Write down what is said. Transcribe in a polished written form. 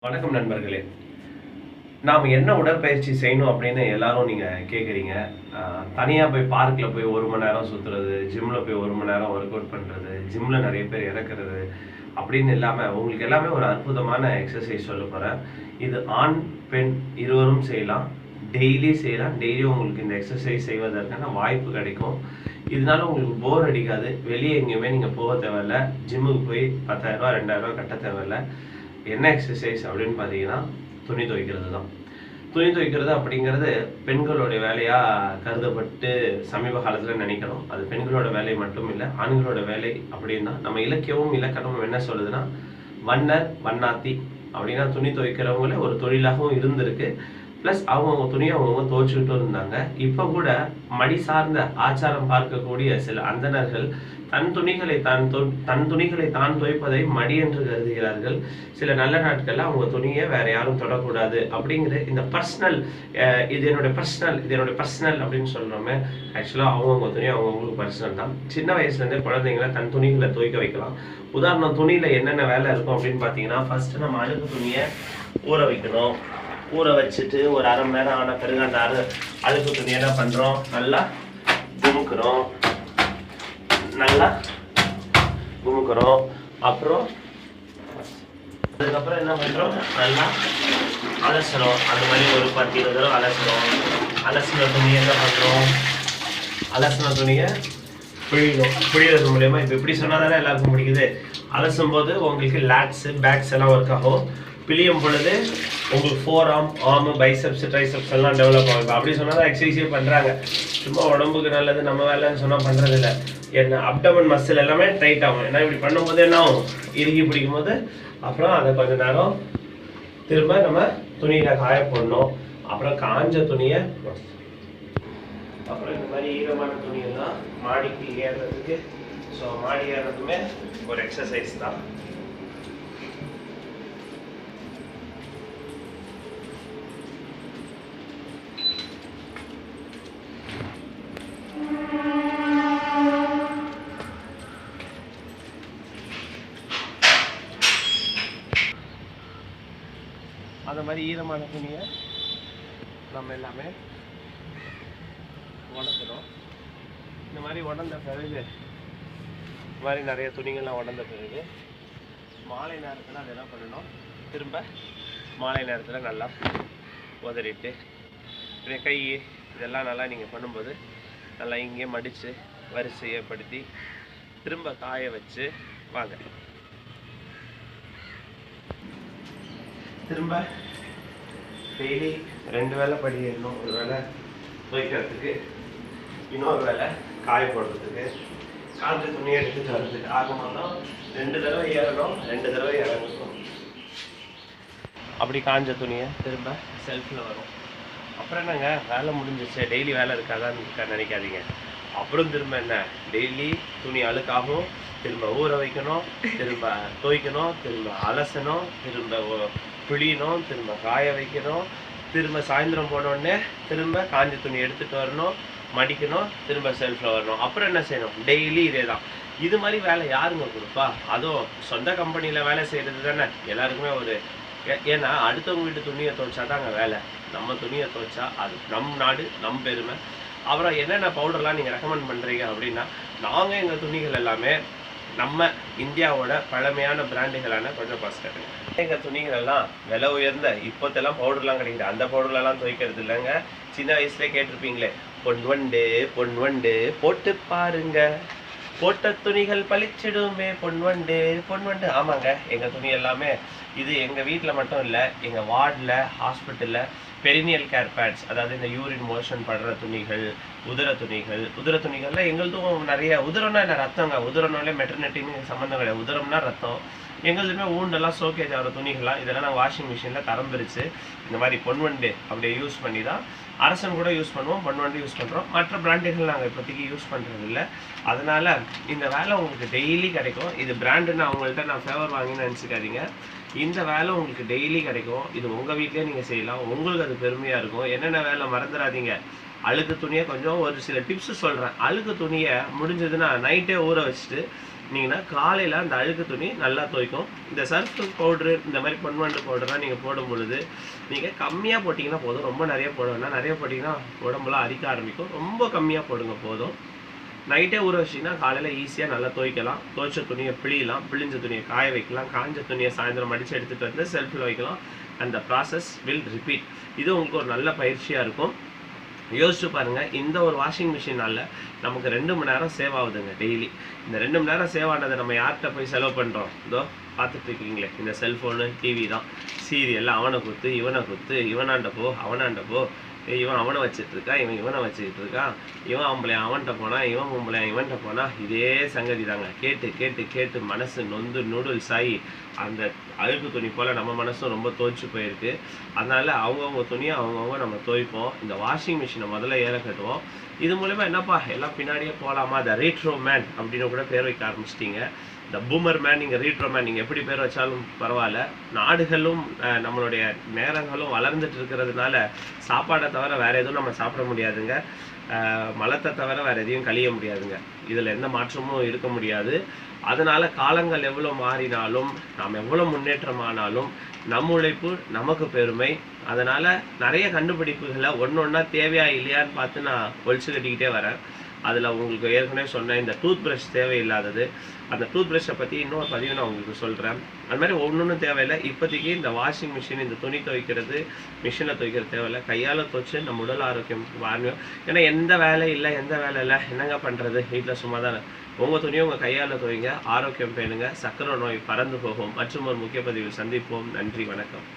வணக்கம் நண்பர்களே. நாம் என்ன உடற்பயிற்சி செய்யணும் அப்படின்னு எல்லாரும் நீங்கள் கேட்குறீங்க. தனியாக போய் பார்க்கில் போய் 1 மணி நேரம் சுற்றுறது, ஜிம்மில் போய் 1 மணி நேரம் ஒர்க் அவுட் பண்ணுறது, ஜிம்மில் நிறைய பேர் இறக்குறது அப்படின்னு இல்லாமல் உங்களுக்கு எல்லாமே ஒரு அற்புதமான எக்ஸசைஸ் சொல்ல போகிறேன். இது ஆண் பெண் இருவரும் செய்யலாம், டெய்லி செய்யலாம். டெய்லி உங்களுக்கு இந்த எக்ஸசைஸ் செய்வதற்கான வாய்ப்பு கிடைக்கும். இதனால உங்களுக்கு போர் அடிக்காது. வெளியே எங்கேயுமே நீங்கள் போக தேவையில்ல. ஜிம்முக்கு போய் 10,000 ரூபா 2,000 ரூபா கட்ட தேவையில்ல. என்ன எக்ஸசைஸ் அப்படின்னு பார்த்தீங்கன்னா துணி துவைக்கிறது தான். துணி துவைக்கிறது அப்படிங்கிறது பெண்களுடைய வேலையாக கருதப்பட்டு சமீப காலத்தில் நினைக்கிறோம். அது பெண்களோட வேலை மட்டும் இல்லை, ஆண்களோட வேலை. அப்படின்னா நம்ம இலக்கியமும் இலக்கணமும் என்ன சொல்லுதுன்னா, வண்ணர் வண்ணாத்தி அப்படின்னா துணி துவைக்கிறவங்கள ஒரு தொழிலாகவும் இருந்திருக்கு. ப்ளஸ் அவங்கவுங்க துணியை அவங்கவுங்க துவைச்சுக்கிட்டும் இருந்தாங்க. இப்போ கூட மடி சார்ந்த ஆச்சாரம் பார்க்கக்கூடிய சில அந்தணர்கள் தன் துணிகளை தான் துவைப்பதை மடி என்று கருதுகிறார்கள். சில நல்ல நாட்கள்ல அவங்க துணியை வேற யாரும் தொடக்கூடாது அப்படிங்கிற இந்த பர்சனல், இது என்னுடைய பர்சனல் அப்படின்னு சொல்றோமே. ஆக்சுவலா அவங்கவுங்க துணி அவங்கவுங்களுக்கு பர்சனல் தான். சின்ன வயசுல இருந்தே குழந்தைங்களை தன் துணிகளை துவைக்க வைக்கலாம். உதாரணம், துணியில என்னென்ன வேலை இருக்கும் அப்படின்னு பார்த்தீங்கன்னா, ஃபர்ஸ்ட் நம்ம அழுக்கு துணியை ஊற வைக்கணும். ஊற வச்சுட்டு ஒரு அரை மணி நேரம் ஆன பிறகு அந்த அழுக்கு துணி என்ன பண்ணுறோம், நல்லா குமுக்குறோம். அப்புறம் அதுக்கப்புறம் என்ன பண்ணுறோம், நல்லா அலசுறோம். அந்த மாதிரி ஒரு 10-20 தடவை அலசுறோம். அலசின துணியை என்ன பண்ணுறோம், அலசின துணியை புழியறது மூலயமா. இப்போ இப்படி சொன்னால் தானே எல்லாருக்கும் பிடிக்குது. அலசும் போது உங்களுக்கு லேட்ஸு பேக்ஸ் எல்லாம் ஒர்க் ஆகும். பிழியும் பொழுது உங்களுக்கு ஃபோர் ஆர்ம் பைசெப்ஸ் ட்ரைசெப்ஸ் எல்லாம் டெவலப் ஆகும். அப்படி சொன்னால் தான் எக்ஸசைஸே பண்ணுறாங்க. சும்மா உடம்புக்கு நல்லது நம்ம வேலைன்னு சொன்னால் பண்ணுறதில்ல. என்ன அப்டமன் மசில் எல்லாமே டைட் ஆகும். ஏன்னா இப்படி பண்ணும்போது என்ன ஆகும், இறுகி பிடிக்கும் போது அப்புறம் அதை கொஞ்ச நேரம் திரும்ப நம்ம துணியில் காய போடணும். அப்புறம் காஞ்ச துணியை, அப்புறம் இந்த மாதிரி ஈரமான துணியெல்லாம் மாடிக்கு ஏறுறதுக்கு. ஸோ மாடி ஏறுறதுமே ஒரு எக்ஸசைஸ் தான். அந்த மாதிரி ஈரமான துணியை நம்ம எல்லாமே உடக்கணும். இந்த மாதிரி உடந்த பிறகு, இந்த மாதிரி நிறைய துணிகள்லாம் உடந்த பிறகு மாலை நேரத்தில் அதை என்ன பண்ணணும், திரும்ப மாலை நேரத்தில் நல்லா உதறிட்டு கை இதெல்லாம் நல்லா நீங்கள் பண்ணும்போது நல்லா இங்கே மடித்து வரிசையப்படுத்தி திரும்ப காய வச்சு வாங்க. திரும்ப டெய்லி 2 வேளை படி ஏறணும். ஒரு வேளை துவைக்கிறதுக்கு, இன்னொரு வேளை காய போடுறதுக்கு, காஞ்ச துணியை எடுத்துட்டு வர்றதுக்கு. ஆக மொத்தம் 2 தடவை ஏறணும், 2 தடவை இறங்கணும். அப்படி காஞ்ச துணியை திரும்ப செல்ஃபில் வரும். அப்புறம் என்னங்க, வேலை முடிஞ்சிச்சு, டெய்லி வேலை இருக்காதான்னு நினைக்காதீங்க. அப்புறம் திரும்ப என்ன, டெய்லி துணி அழுக்காகும், திரும்ப ஊற வைக்கணும், திரும்ப துவைக்கணும், திரும்ப அலசணும், திரும்ப புளியணும், திரும்ப காய வைக்கணும், திரும்ப சாயந்தரம் போனோடனே திரும்ப காஞ்ச துணி எடுத்துகிட்டு வரணும், மடிக்கணும், திரும்ப செல்ஃபில் வரணும். அப்புறம் என்ன செய்யணும், டெய்லி இதே தான். இது மாதிரி வேலை யாருங்க கொடுப்பா? அதுவும் சொந்த கம்பெனியில் வேலை செய்கிறது தானே எல்லாருக்குமே ஒரு. ஏன்னா அடுத்தவங்க வீட்டு துணியை துவைச்சா தாங்க வேலை. நம்ம துணியை துவைச்சா அது நம் நாடு, நம் பெருமை. அப்புறம் என்னென்ன பவுடர்லாம் நீங்கள் ரெக்கமெண்ட் பண்ணுறீங்க அப்படின்னா, நாங்கள் எங்கள் துணிகள் எல்லாமே நம்ம இந்தியாவோட பழமையான பிராண்டுகளான கொஞ்சம் பாஸ்கட். எங்கள் துணிகள் எல்லாம் விலை உயர்ந்த இப்போத்தெல்லாம் பவுடர்லாம் கிடைக்குது. அந்த பவுடர்லாம் துவைக்கிறது இல்லைங்க. சின்ன வயசுலேயே கேட்டிருப்பீங்களே, பொன்வண்டு போட்டு பாருங்க, போட்ட துணிகள் பளிச்சிடுமே, பொன்வண்டு. ஆமாங்க, எங்கள் துணி எல்லாமே இது எங்கள் வீட்டில் மட்டும் இல்லை, எங்கள் வார்டில், ஹாஸ்பிட்டலில் பெரினியல் கேர் பேட்ஸ், அதாவது இந்த யூரின் மோஷன் படுற துணிகள், உதிர துணிகள்ல எங்களுதும் நிறைய. உதிரம்னா என்ன, ரத்தங்க. உதிரம்னாலே மெட்டர்னிட்டின்னு சம்மந்தம் கிடையாது. உதிரம்னா ரத்தம். எங்களுதுமே ஊண்டெல்லாம் சோகேஜ் ஆகிற துணிகள்லாம் இதெல்லாம் நாங்கள் வாஷிங் மிஷினில் கறந்துருச்சு. இந்த மாதிரி பொன்வண்டு அப்படியே யூஸ் பண்ணி தான், அரசன் கூட யூஸ் பண்ணுவோம், பொன்வண்டு யூஸ் பண்ணுறோம். மற்ற பிராண்டுகள் நாங்கள் இப்போதைக்கு யூஸ் பண்ணுறது இல்லை. அதனால் இந்த வேலை உங்களுக்கு டெய்லி கிடைக்கும். இது பிராண்டுன்னு அவங்கள்ட்ட நான் ஃபேவர் வாங்கின்னு நினச்சிக்காதீங்க. இந்த வேலை உங்களுக்கு டெய்லி கிடைக்கும். இது உங்கள் வீட்டிலே நீங்கள் செய்யலாம். உங்களுக்கு அது பெருமையாக இருக்கும். என்னென்ன வேலை மறந்துடாதீங்க. அழுக்கு துணியை கொஞ்சம் ஒரு சில டிப்ஸு சொல்கிறேன். அழுக்கு துணியை முடிஞ்சதுன்னா நைட்டே ஊற வச்சுட்டு நீங்கன்னா காலையில் அந்த அழுக்கு துணி நல்லா துவைக்கும். இந்த சர்ஃப் பவுட்ரு இந்த மாதிரி பொன்வண்டு பவுடர்லாம் நீங்கள் போடும் பொழுது நீங்கள் கம்மியாக போட்டிங்கன்னா போதும். ரொம்ப நிறைய போட வேணாம். நிறைய போட்டிங்கன்னா உடம்புலாம் அரிக்க ஆரம்பிக்கும். ரொம்ப கம்மியாக போடுங்க போதும். நைட்டே ஊற வச்சிங்கன்னா காலையில் ஈஸியாக நல்லா துவைக்கலாம். துவைச்ச துணியை பிழியலாம், பிழிஞ்ச துணியை காய வைக்கலாம், காஞ்ச துணியை சாயந்தரம் அடித்து எடுத்துகிட்டு வந்து செல்ஃபில் வைக்கலாம். அந்த ப்ராசஸ் வில் ரிப்பீட். இது உங்களுக்கு ஒரு நல்ல பயிற்சியாக இருக்கும். யோசிச்சு பாருங்கள், இந்த ஒரு வாஷிங் மிஷினால் நமக்கு 2 மணி நேரம் சேவ் ஆகுதுங்க டெய்லி. இந்த 2 மணி நேரம் சேவ் ஆனதை நம்ம யார்கிட்ட போய் செலவு பண்ணுறோம்? இதோ பார்த்துட்டு இருக்கீங்களே, இந்த செல்ஃபோனு டிவி தான். சீரியல் அவனை குத்து இவனை குத்து, இவனாண்ட போ அவனாண்ட போ, இவன் அவனை வச்சுட்டு இருக்கான், இவன் இவனை வச்சுக்கிட்டு இருக்கான், இவன் ஆம்பளை அவன்கிட்ட போனா, இவன் பொம்பளை இவன்கிட்ட போனா, இதே சங்கதி தாங்க. கேட்டு கேட்டு கேட்டு மனசு நொந்து நூடுல்ஸ் ஆகி அந்த அழுக்கு துணி போல் நம்ம மனசும் ரொம்ப தோய்ச்சி போயிருக்கு. அதனால் அவங்கவுங்க துணியை அவங்கவுங்க நம்ம துவைப்போம். இந்த வாஷிங் மிஷினை முதல்ல ஏற கட்டுவோம். இது மூலமா என்னப்பா எல்லாம் பின்னாடியே போகலாமா? த ரீட்ரோ மேன் அப்படின்னு கூட பேர் வைக்க ஆரம்பிச்சிட்டிங்க. இந்த பூமர் மேன், நீங்கள் ரீட்ரோ மேன், நீங்கள் எப்படி பேர் வச்சாலும் பரவாயில்ல. நாடுகளும் நம்மளுடைய நேரங்களும் வளர்ந்துட்டு இருக்கிறதுனால சாப்பாடை தவிர வேறு எதுவும் நம்ம சாப்பிட முடியாதுங்க. மலத்தை தவிர வேறு எதையும் கழிய முடியாதுங்க. இதில் எந்த மாற்றமும் இருக்க முடியாது. அதனால் காலங்கள் எவ்வளோ மாறினாலும், நாம் எவ்வளோ முன்னேற்றமானாலும் நம் உழைப்பு நமக்கு பெருமை. அதனால் நிறைய கண்டுபிடிப்புகளை ஒன்று ஒன்றா தேவையா இல்லையான்னு பார்த்து நான் ஒழிச்சு கட்டிக்கிட்டே வரேன். அதில் உங்களுக்கு ஏற்கனவே சொன்னேன், இந்த டூத் ப்ரஷ் தேவையில்லாதது. அந்த டூத் ப்ரஷ்ஷை பற்றி இன்னொரு பதிவு நான் உங்களுக்கு சொல்கிறேன். அது மாதிரி ஒன்றும் தேவையில்லை. இப்போதைக்கு இந்த வாஷிங் மிஷின், இந்த துணி துவைக்கிறது மிஷினில் துவைக்கிறது தேவையில்லை. கையால் துவைச்சு நம்ம உடல் ஆரோக்கியம் வாரணும். ஏன்னா எந்த வேலை இல்லை, எந்த வேலை இல்லை, என்னங்க பண்ணுறது, வீட்டில் சும்மா தான். உங்கள் துணியை உங்கள் கையால் துவைங்க, ஆரோக்கியம் பேணுங்க, சர்க்கரை நோய் பறந்து போகும். மற்றும் ஒரு முக்கிய பதிவில் சந்திப்போம். நன்றி, வணக்கம்.